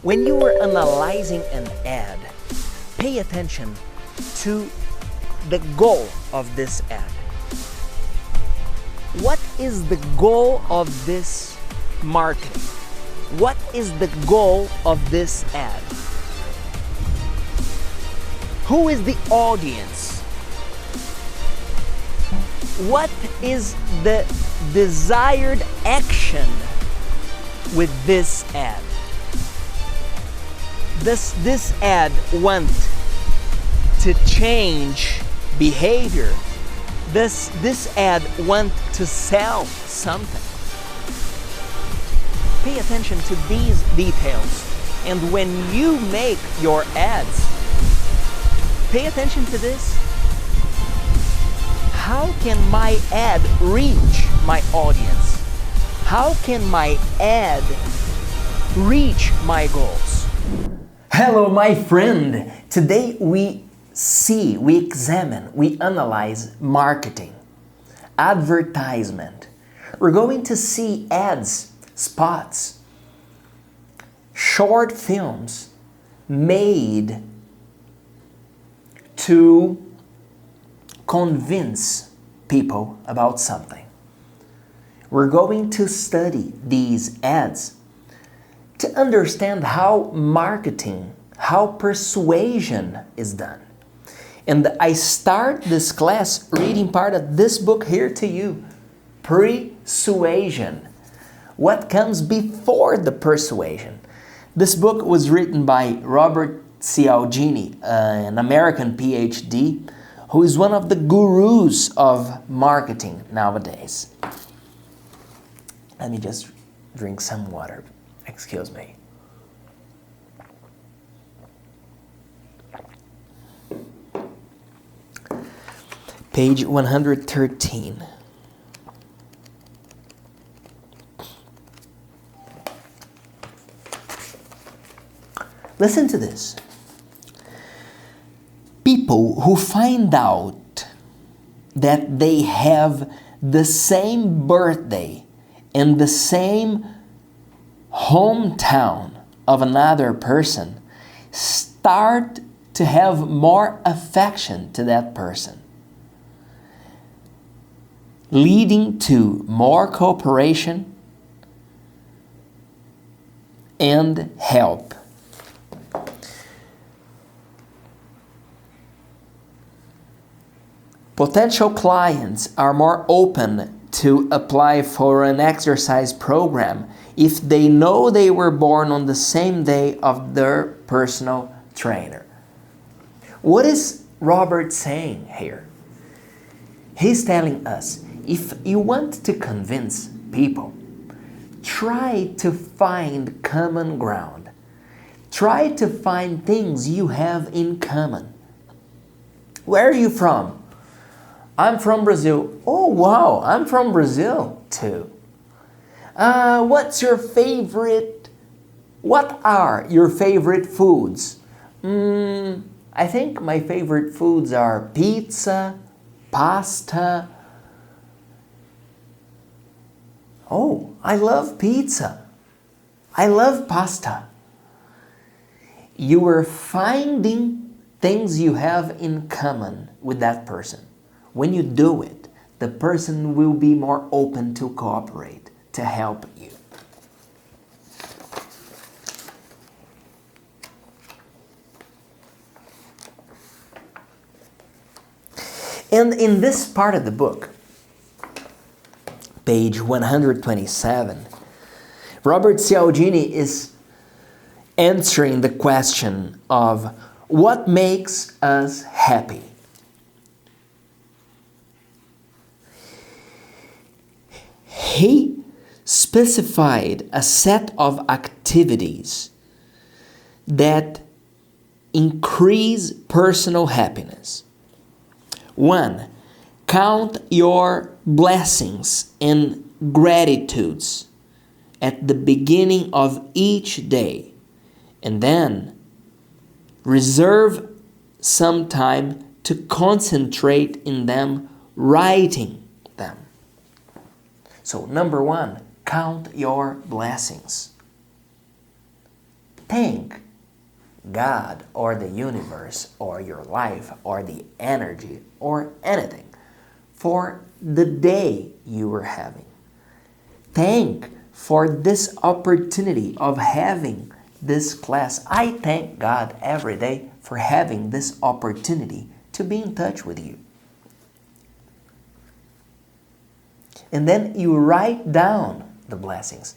When you are analyzing an ad, pay attention to the goal of this ad. What is the goal of this marketing? What is the goal of this ad? Who is the audience? What is the desired action with this ad? Does this ad want to change behavior? Does this ad want to sell something? Pay attention to these details, and when you make your ads, pay attention to this. How can my ad reach my audience? How can my ad reach my goals? Hello, my friend. Today we examine, we analyze marketing, advertisement. We're going to see ads, spots, short films made to convince people about something. We're going to study these ads to understand how marketing, how persuasion is done. And I start this class reading part of this book here to you, Persuasion. What comes before the persuasion? This book was written by Robert Cialdini, an American PhD, who is one of the gurus of marketing nowadays. Let me just drink some water. Excuse me. Page 113. Listen to this. People who find out that they have the same birthday and the same hometown of another person start to have more affection to that person, leading to more cooperation and help. Potential clients are more open to apply for an exercise program if they know they were born on the same day of their personal trainer. What is Robert saying here? He's telling us, if you want to convince people, try to find common ground. Try to find things you have in common. Where are you from? I'm from Brazil. Oh, wow, I'm from Brazil too. What are your favorite foods? I think my favorite foods are pizza, pasta. Oh, I love pizza. I love pasta. You are finding things you have in common with that person. When you do it, the person will be more open to cooperate, to help you. And in this part of the book, page 127, Robert Cialdini is answering the question of what makes us happy. He specified a set of activities that increase personal happiness. 1. Count your blessings and gratitudes at the beginning of each day, and then reserve some time to concentrate in them, writing them. So, number 1, count your blessings. Thank God or the universe or your life or the energy or anything for the day you were having. Thank for this opportunity of having this class. I thank God every day for having this opportunity to be in touch with you. And then you write down the blessings.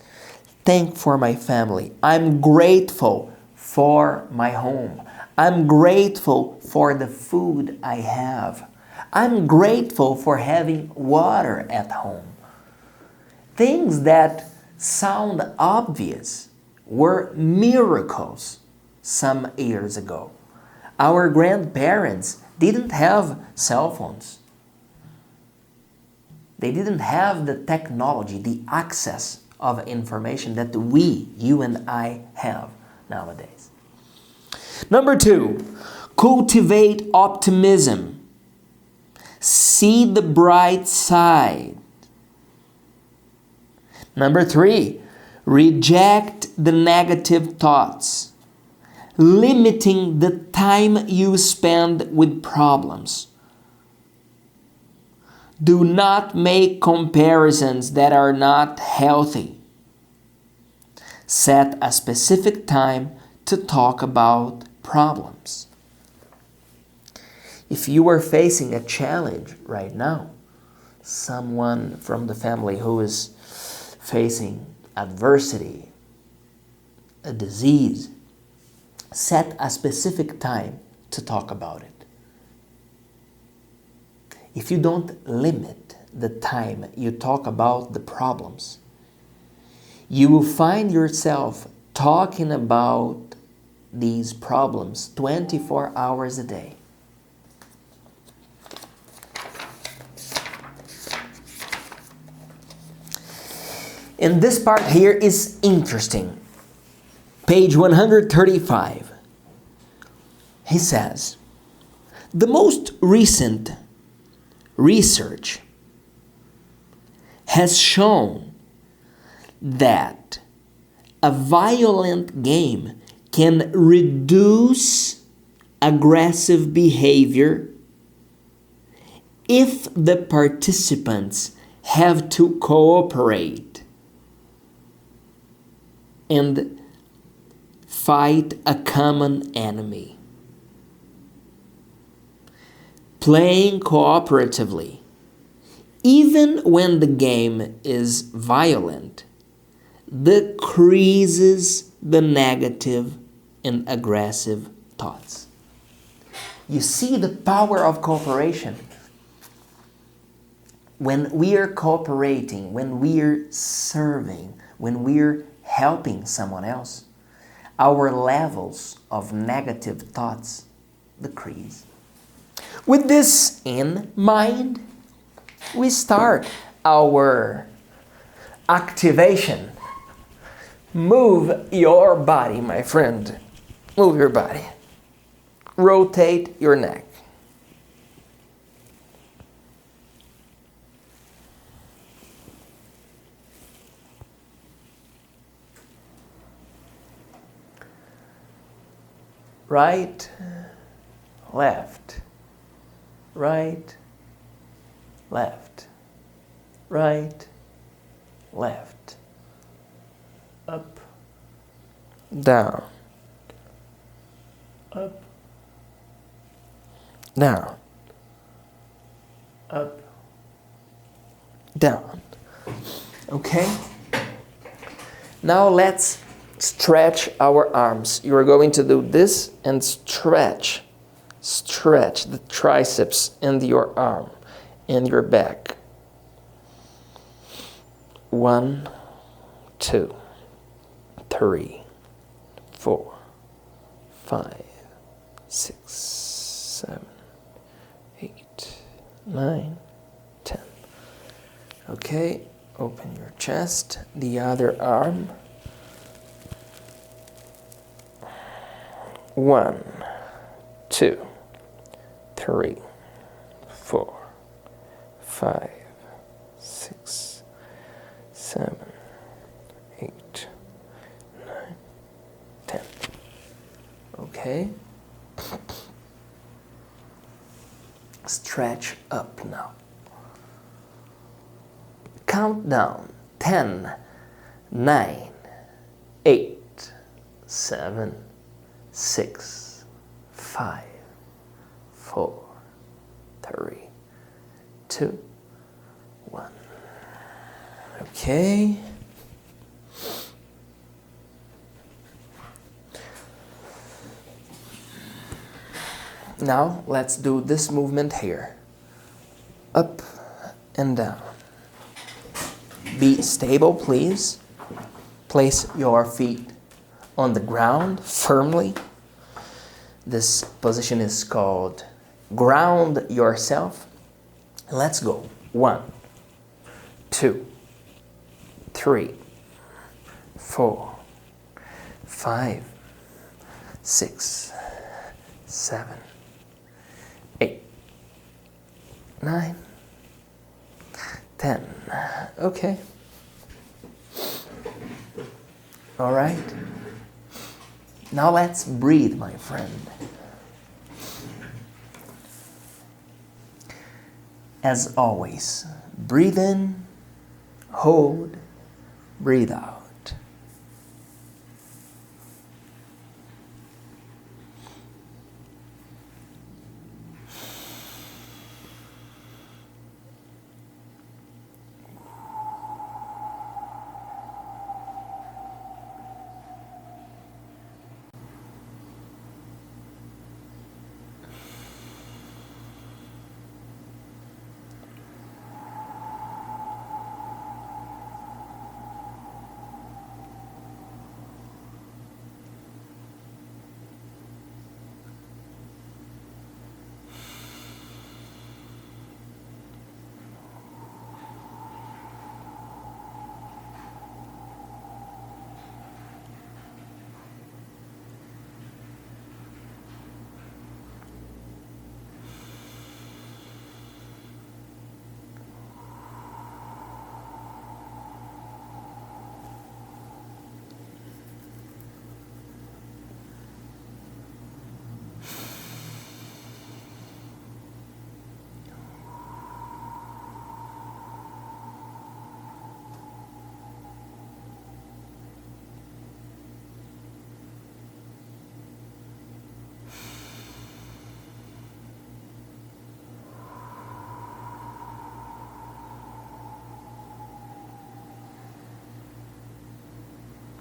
Thank for my family. I'm grateful for my home. I'm grateful for the food I have. I'm grateful for having water at home. Things that sound obvious were miracles some years ago. Our grandparents didn't have cell phones. They didn't have the technology, the access of information that we, you and I, have nowadays. Number 2, cultivate optimism. See the bright side. Number 3, reject the negative thoughts, limiting the time you spend with problems. Do not make comparisons that are not healthy. Set a specific time to talk about problems. If you are facing a challenge right now, someone from the family who is facing adversity, a disease, set a specific time to talk about it. If you don't limit the time you talk about the problems, you will find yourself talking about these problems 24 hours a day. And this part here is interesting. Page 135. He says, the most recent research has shown that a violent game can reduce aggressive behavior if the participants have to cooperate and fight a common enemy. Playing cooperatively, even when the game is violent, decreases the negative and aggressive thoughts. You see the power of cooperation. When we are cooperating, when we are serving, when we are helping someone else, our levels of negative thoughts decrease. With this in mind, we start our activation. Move your body, my friend. Move your body. Rotate your neck. Right, left, right, left, right, left, up, down, up, down, up, down. Okay? Now let's stretch our arms. You are going to do this and stretch the triceps and your arm and your back. 1, 2, 3, 4, 5, 6, 7, 8, 9, 10. Okay, open your chest, the other arm. 1, 2, 3, 4, 5, 6, 7, 8, 9, 10. Okay? Stretch up now. Count down. 10, 9, 8, 7, 6, 5, 4, 3, 2, 1. Okay. Now let's do this movement here. Up and down. Be stable, please. Place your feet on the ground firmly. This position is called ground yourself. Let's go. 1, 2, 3, 4, 5, 6, 7, 8, 9, 10. Okay. All right. Now let's breathe, my friend. As always, breathe in, hold, breathe out.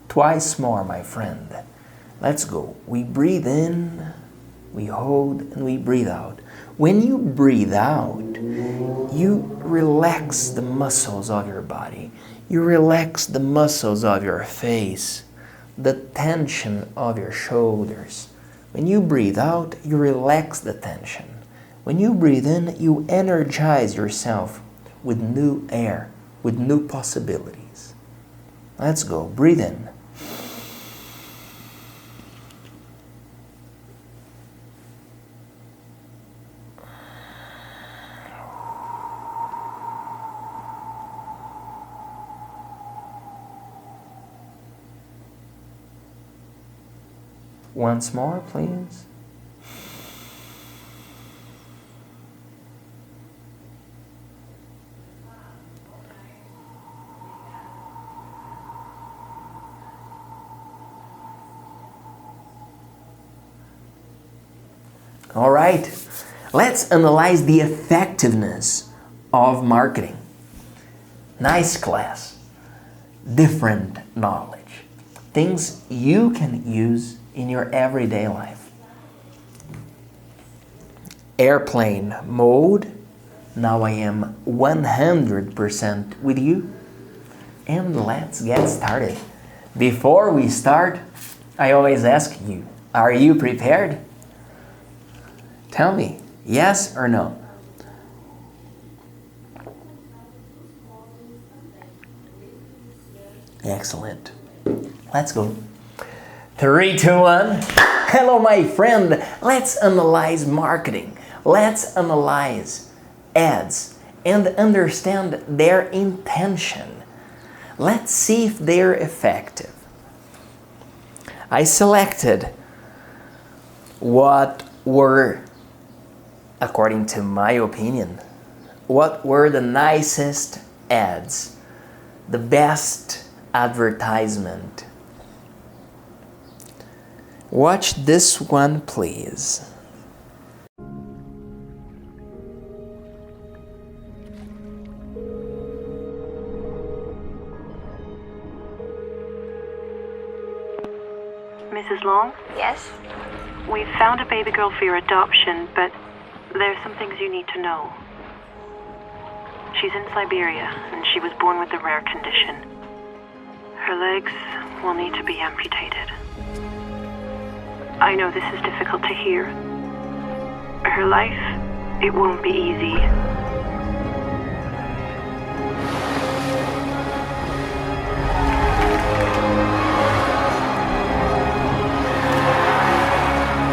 Twice more, my friend. Let's go. We breathe in, we hold, and we breathe out. When you breathe out, you relax the muscles of your body. You relax the muscles of your face, the tension of your shoulders. When you breathe out, you relax the tension. When you breathe in, you energize yourself with new air, with new possibilities. Let's go. Breathe in. Once more, please. All right, let's analyze the effectiveness of marketing. Nice class, different knowledge, things you can use in your everyday life. Airplane mode, now I am 100% with you. And let's get started. Before we start, I always ask you, are you prepared? Tell me, yes or no? Excellent. Let's go. 3, 2, 1. Hello, my friend. Let's analyze marketing. Let's analyze ads and understand their intention. Let's see if they're effective. I selected What were, according to my opinion, what were the nicest ads, the best advertisement? Watch this one, please. Mrs. Long? Yes? We've found a baby girl for your adoption, but there's some things you need to know. She's in Siberia, and she was born with a rare condition. Her legs will need to be amputated. I know this is difficult to hear. Her life, it won't be easy.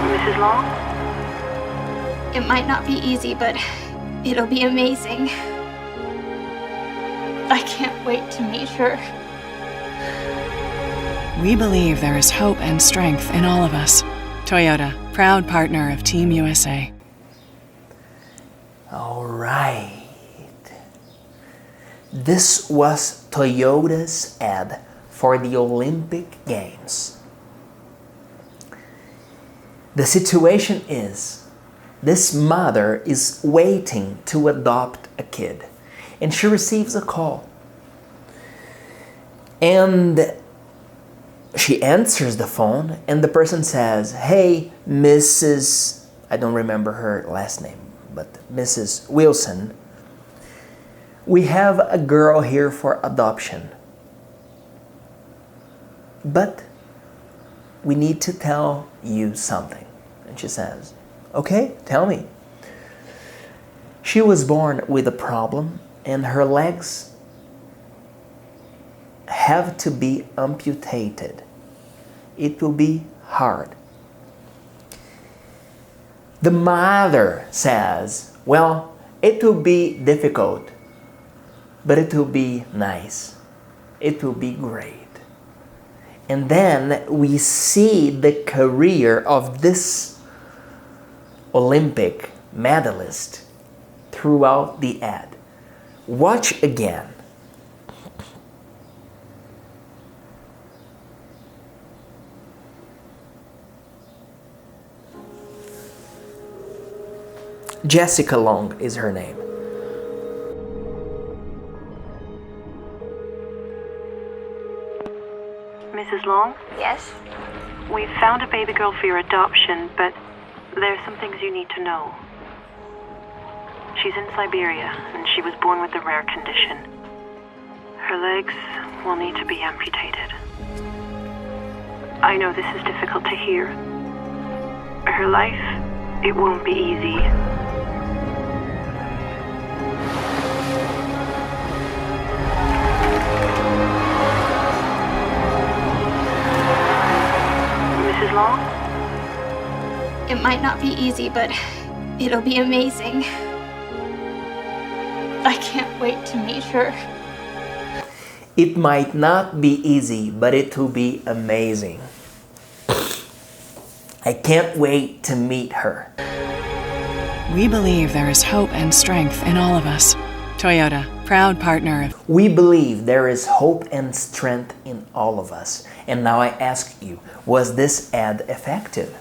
Mrs. Long? It might not be easy, but it'll be amazing. I can't wait to meet her. We believe there is hope and strength in all of us. Toyota, proud partner of Team USA. All right. This was Toyota's ad for the Olympic Games. The situation is, this mother is waiting to adopt a kid, and she receives a call. And she answers the phone, and the person says, "Hey, Mrs. I don't remember her last name, but Mrs. Wilson, we have a girl here for adoption. But we need to tell you something." And she says, "Okay, tell me." She was born with a problem, and her legs have to be amputated. It will be hard. The mother says, "Well, it will be difficult, but it will be nice. It will be great." And then we see the career of this Olympic medalist throughout the ad. Watch again. Jessica Long is her name. Mrs. Long? Yes? We've found a baby girl for your adoption, but there's some things you need to know. She's in Siberia, and she was born with a rare condition. Her legs will need to be amputated. I know this is difficult to hear. Her life, it won't be easy. Mrs. Long? It might not be easy, but it'll be amazing. I can't wait to meet her. It might not be easy, but it will be amazing. I can't wait to meet her. We believe there is hope and strength in all of us. Toyota, proud partner of... We believe there is hope and strength in all of us. And now I ask you, was this ad effective?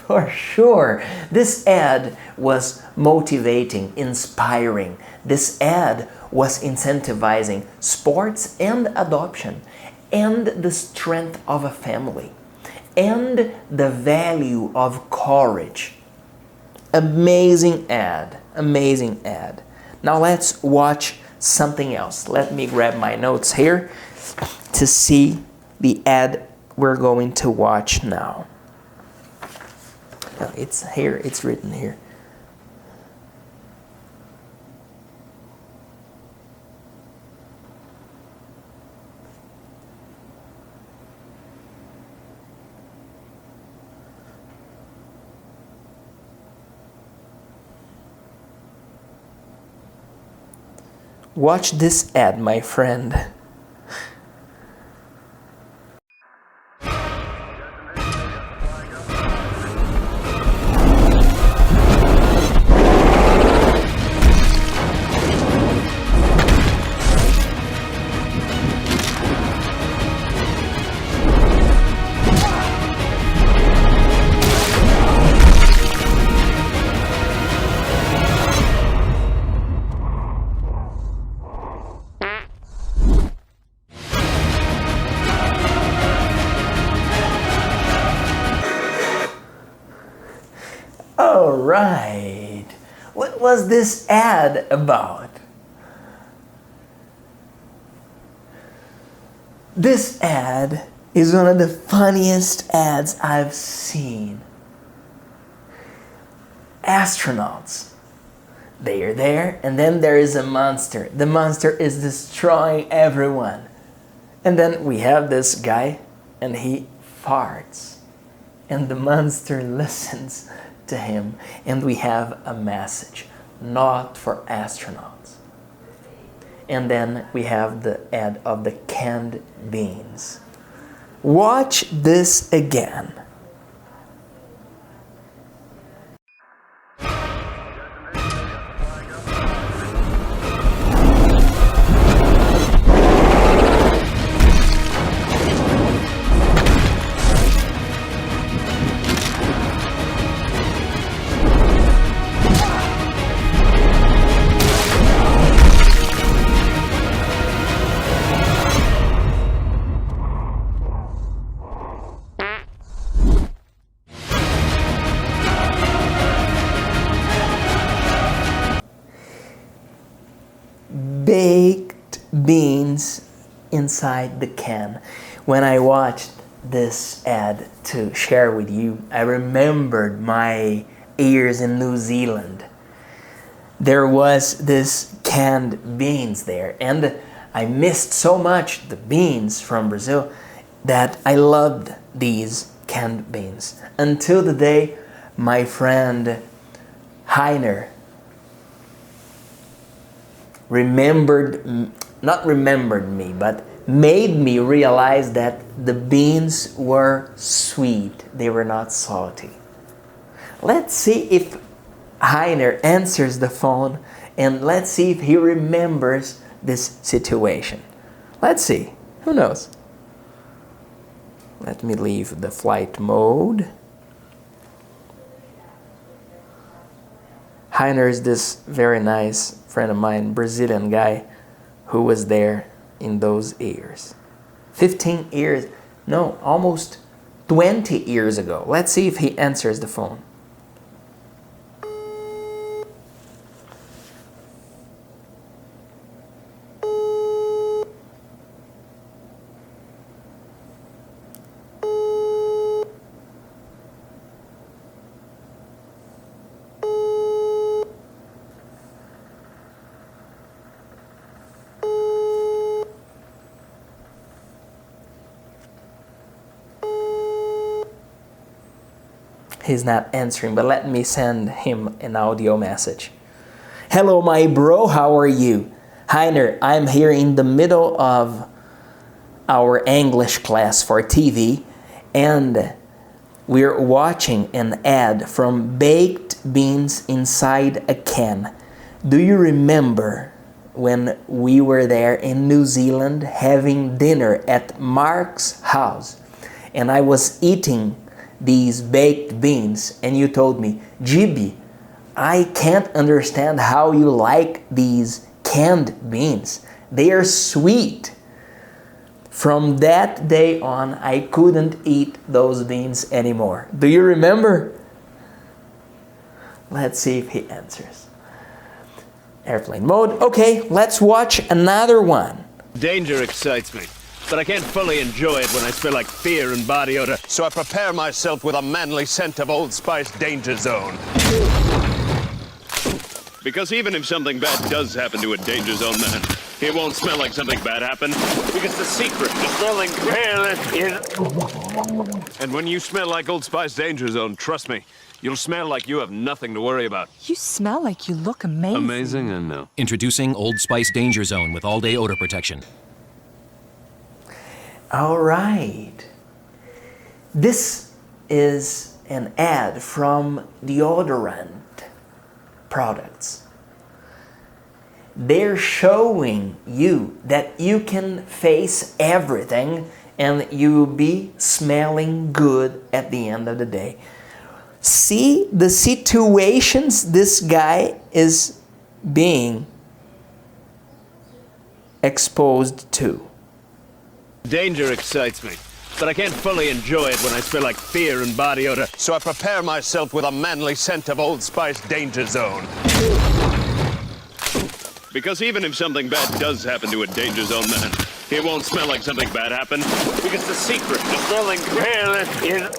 For sure. This ad was motivating, inspiring. This ad was incentivizing sports and adoption, and the strength of a family, and the value of courage. Amazing ad. Amazing ad. Now let's watch something else. Let me grab my notes here to see the ad we're going to watch now. It's here, it's written here. Watch this ad, my friend. All right. What was this ad about? This ad is one of the funniest ads I've seen. Astronauts. They are there, and then there is a monster. The monster is destroying everyone. And then we have this guy, and he farts. And the monster listens to him. And we have a message, not for astronauts. And then we have the ad of the canned beans. Watch this again. Baked beans inside the can. When I watched this ad to share with you, I remembered my years in New Zealand. There was this canned beans there, and I missed so much the beans from Brazil that I loved these canned beans until the day my friend Heiner not remembered me, but made me realize that the beans were sweet. They were not salty. Let's see if Heiner answers the phone, and let's see if he remembers this situation. Let's see. Who knows? Let me leave the flight mode. Heiner is this very nice friend of mine, Brazilian guy, who was there in those years. 15 years, no, almost 20 years ago. Let's see if he answers the phone. He's not answering, but let me send him an audio message. Hello, my bro, how are you? Heiner, I'm here in the middle of our English class for TV, and we're watching an ad from baked beans inside a can. Do you remember when we were there in New Zealand having dinner at Mark's house, and I was eating these baked beans, and you told me, Dib, I can't understand how you like these canned beans. They are sweet. From that day on, I couldn't eat those beans anymore. Do you remember? Let's see if he answers. Airplane mode. Okay, let's watch another one. Danger excites me, but I can't fully enjoy it when I smell like fear and body odor. So I prepare myself with a manly scent of Old Spice Danger Zone. Because even if something bad does happen to a Danger Zone man, it won't smell like something bad happened. Because the secret to smelling is... And when you smell like Old Spice Danger Zone, trust me, you'll smell like you have nothing to worry about. You smell like you look amazing. Amazing, I know. Introducing Old Spice Danger Zone with all-day odor protection. All right. This is an ad from deodorant products. They're showing you that you can face everything and you'll be smelling good at the end of the day. See the situations this guy is being exposed to. Danger excites me, but I can't fully enjoy it when I smell like fear and body odor. So I prepare myself with a manly scent of Old Spice Danger Zone. Because even if something bad does happen to a Danger Zone man, it won't smell like something bad happened. Because the secret to smelling is...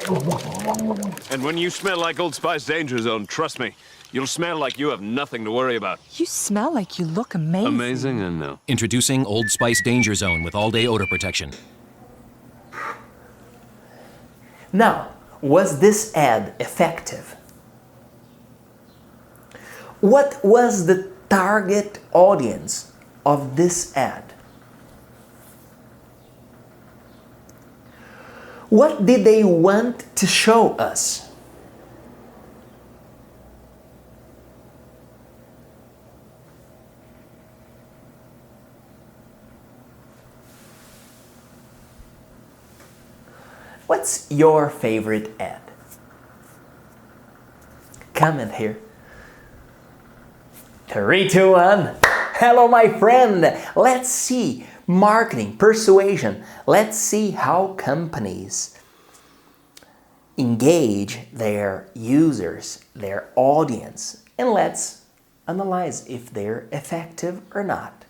And when you smell like Old Spice Danger Zone, trust me, you'll smell like you have nothing to worry about. You smell like you look amazing. Amazing and no. Introducing Old Spice Danger Zone with all-day odor protection. Now, was this ad effective? What was the target audience of this ad? What did they want to show us? What's your favorite ad? Comment here. 3, 2, 1. Hello, my friend. Let's see marketing, persuasion. Let's see how companies engage their users, their audience, and let's analyze if they're effective or not.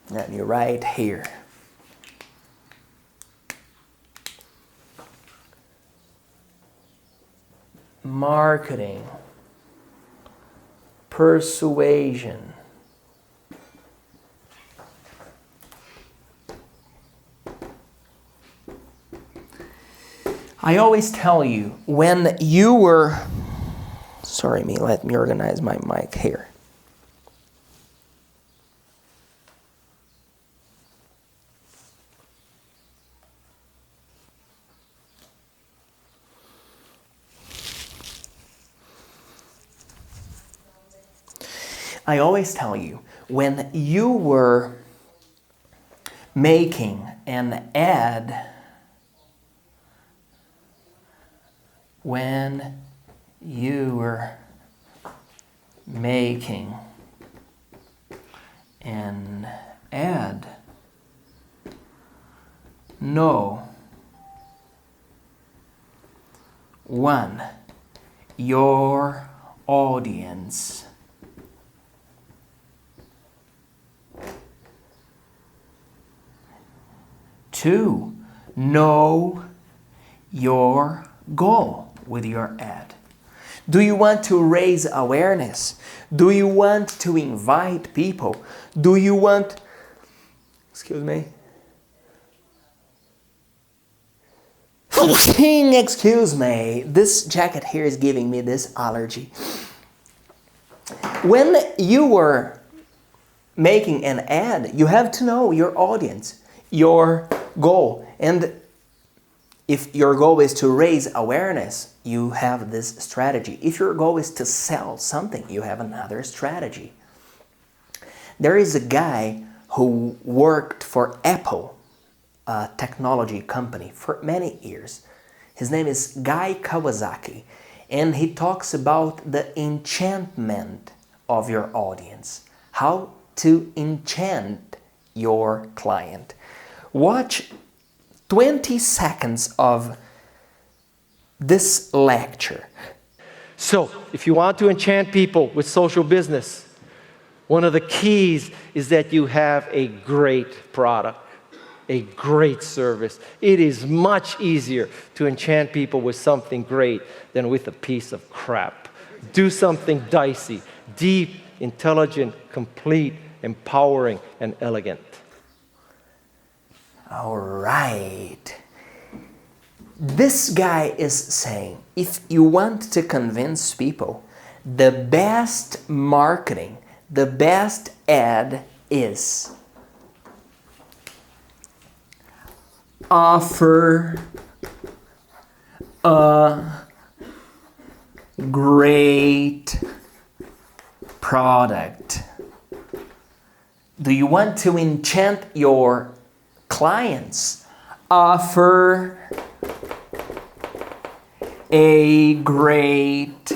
And you're right here. Marketing, persuasion. I always tell you, when you were... Sorry, let me organize my mic here. I always tell you, when you were making an ad, when you were making an ad, know one, your audience. 2, know your goal with your ad. Do you want to raise awareness? Do you want to invite people? Do you want... Excuse me. Excuse me. This jacket here is giving me this allergy. When you were making an ad, you have to know your audience, your goal. And if your goal is to raise awareness, you have this strategy. If your goal is to sell something, you have another strategy. There is a guy who worked for Apple, a technology company, for many years. His name is Guy Kawasaki, and he talks about the enchantment of your audience. How to enchant your client. Watch 20 seconds of this lecture. So, if you want to enchant people with social business, one of the keys is that you have a great product, a great service. It is much easier to enchant people with something great than with a piece of crap. Do something dicey, deep, intelligent, complete, empowering, and elegant. All right. This guy is saying, if you want to convince people, the best marketing, the best ad is offer a great product. Do you want to enchant your clients? Offer a great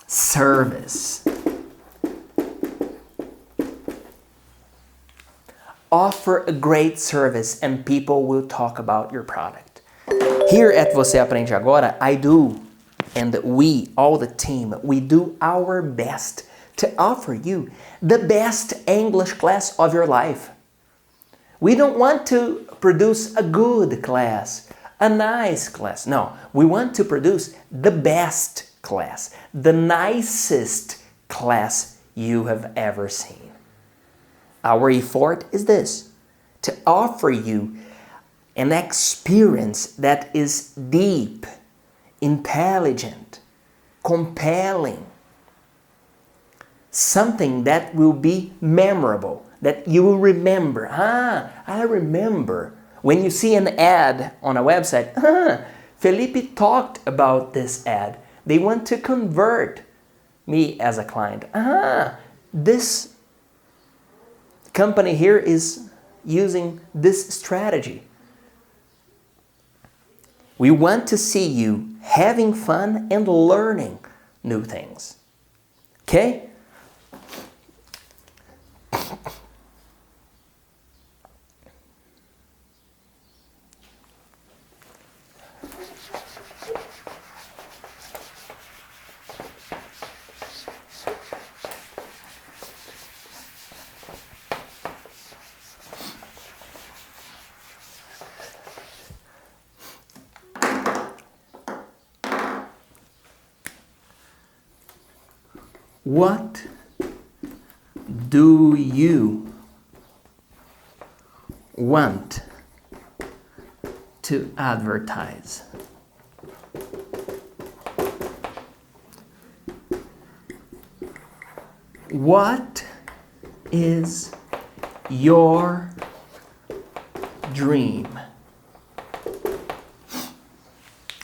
service. offer a great service and people will talk about your product. Here at Você Aprende Agora, I do, and we, all the team, we do our best to offer you the best English class of your life. We don't want to produce a good class, a nice class. No, we want to produce the best class, the nicest class you have ever seen. Our effort is this, to offer you an experience that is deep, intelligent, compelling, something that will be memorable, that you will remember. I remember. When you see an ad on a website, Felipe talked about this ad. They want to convert me as a client. This company here is using this strategy. We want to see you having fun and learning new things. Okay? What do you want to advertise? What is your dream?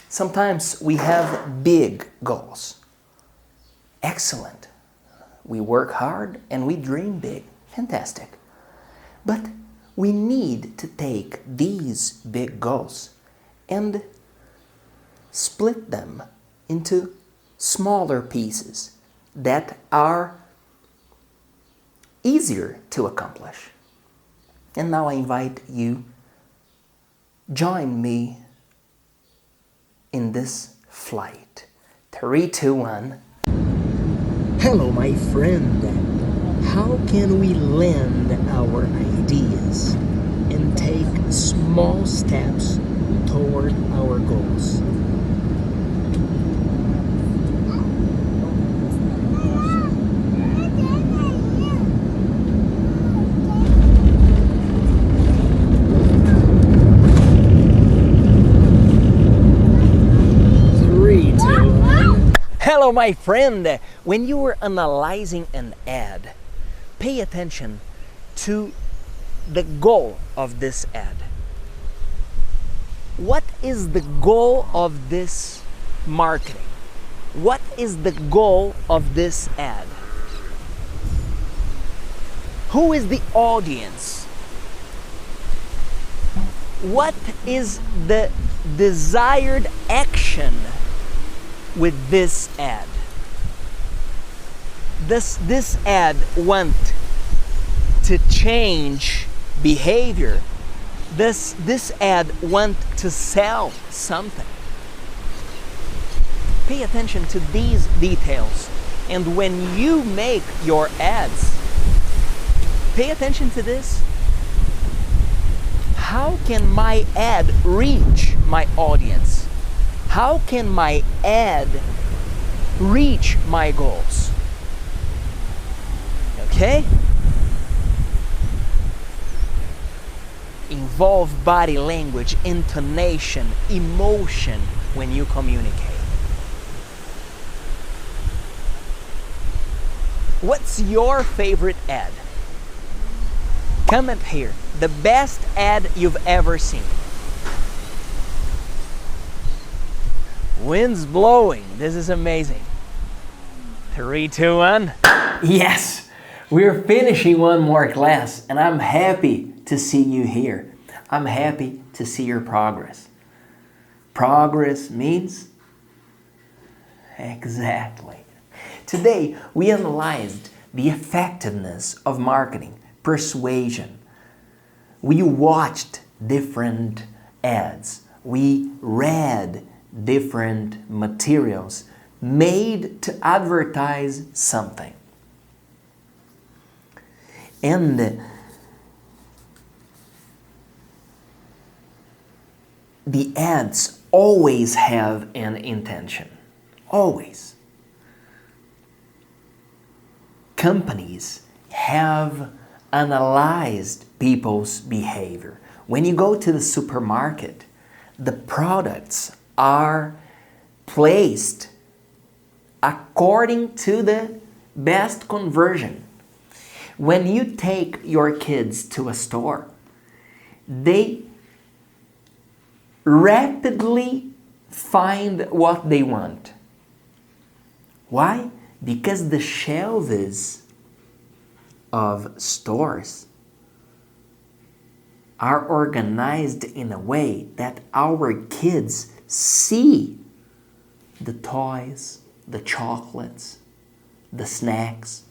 Sometimes we have big goals. Excellent. We work hard and we dream big. Fantastic. But we need to take these big goals and split them into smaller pieces that are easier to accomplish. And now I invite you, join me in this flight. 3, 2, 1. Hello, my friend. How can we lend our ideas and take small steps toward our goals? Hello, my friend. When you are analyzing an ad, pay attention to the goal of this ad. What is the goal of this marketing? What is the goal of this ad? Who is the audience? What is the desired action with this ad? Does this ad want to change behavior? Does this ad want to sell something? Pay attention to these details, and when you make your ads, pay attention to this. How can my ad reach my audience? How can my ad reach my goals? Okay? Involve body language, intonation, emotion when you communicate. What's your favorite ad? Comment here. The best ad you've ever seen. Wind's blowing. This is amazing. 3, 2, 1. Yes, we're finishing one more class and I'm happy to see you here. I'm happy to see your progress. Progress means? Exactly. Today, we analyzed the effectiveness of marketing, persuasion, We watched different ads. We read different materials made to advertise something. And the ads always have an intention. Always. Companies have analyzed people's behavior. When you go to the supermarket, the products are placed according to the best conversion. When you take your kids to a store, they rapidly find what they want. Why? Because the shelves of stores are organized in a way that our kids see the toys, the chocolates, the snacks,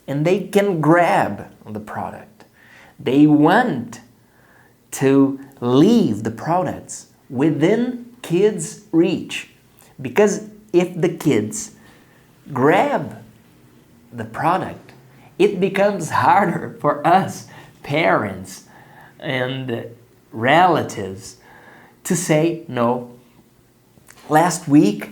and they can grab the product. They want to leave the products within kids' reach, because if the kids grab the product, it becomes harder for us parents and relatives to say no. Last week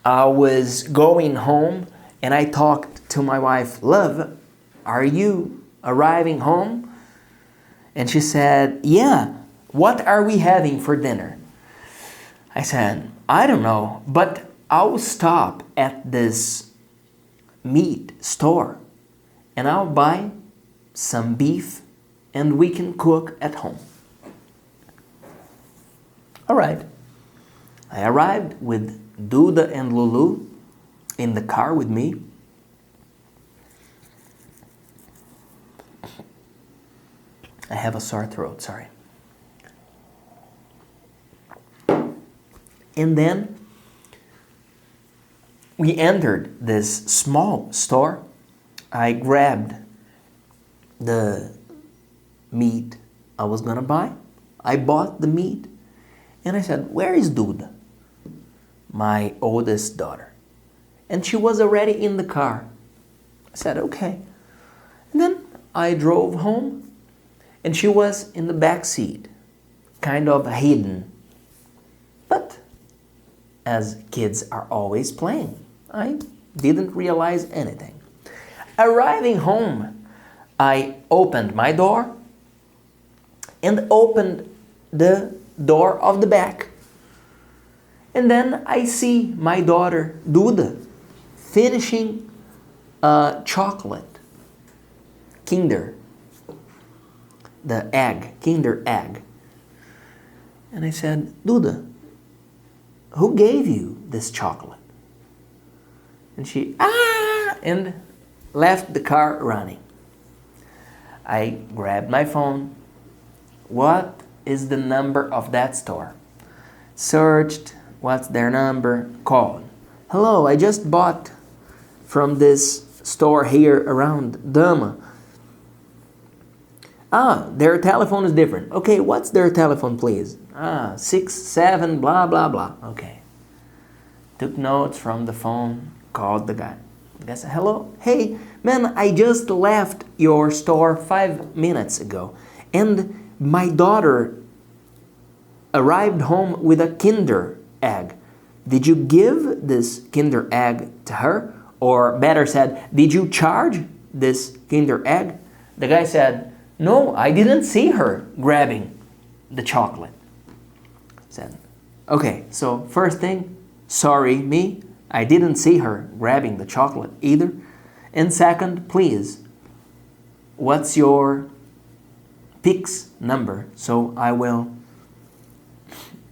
I was going home and I talked to my wife, "Love, are you arriving home?" And she said, "Yeah, what are we having for dinner?" I said, "I don't know, but I'll stop at this meat store and I'll buy some beef and we can cook at home." All right. I arrived with Duda and Lulu in the car with me. I have a sore throat, sorry. And then we entered this small store. I grabbed the meat I was gonna buy. I bought the meat and I said, "Where is Duda?" My oldest daughter. And she was already in the car. I said, "Okay." And then I drove home and she was in the back seat, kind of hidden. But as kids are always playing, I didn't realize anything. Arriving home, I opened my door and opened the door of the back. And then I see my daughter, Duda, finishing a chocolate, Kinder, the egg, Kinder egg. And I said, "Duda, who gave you this chocolate?" And she, and left the car running. I grabbed my phone. What is the number of that store? Searched, what's their number? Called. "Hello, I just bought from this store here around Dama." Their telephone is different. "Okay, what's their telephone, please?" 67, blah, blah, blah. Okay. Took notes from the phone, called the guy. The guy said, "Hello, hey, man, I just left your store 5 minutes ago. And my daughter arrived home with a Kinder egg. Did you give this Kinder egg to her? Or better said, did you charge this Kinder egg?" The guy said, "No, I didn't see her grabbing the chocolate." I said, "Okay, so first thing, sorry me, I didn't see her grabbing the chocolate either. And second, please, what's your Pix number so I will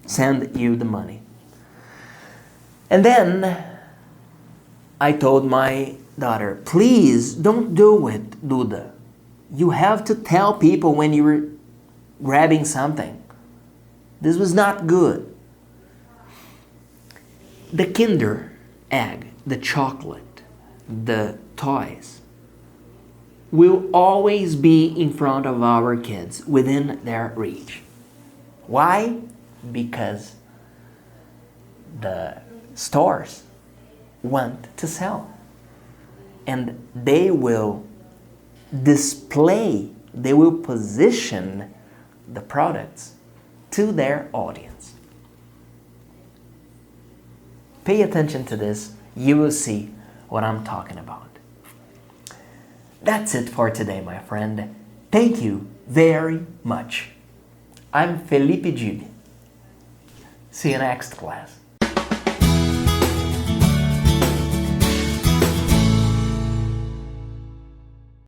send you the money?" And then I told my daughter, "Please don't do it, Duda. You have to tell people when you're grabbing something. This was not good." The Kinder egg, the chocolate, the toys will always be in front of our kids, within their reach. Why? Because the stores want to sell. And they will display, they will position the products to their audience. Pay attention to this, you will see what I'm talking about. That's it for today, my friend. Thank you very much. I'm Felipe Dib. See you next class.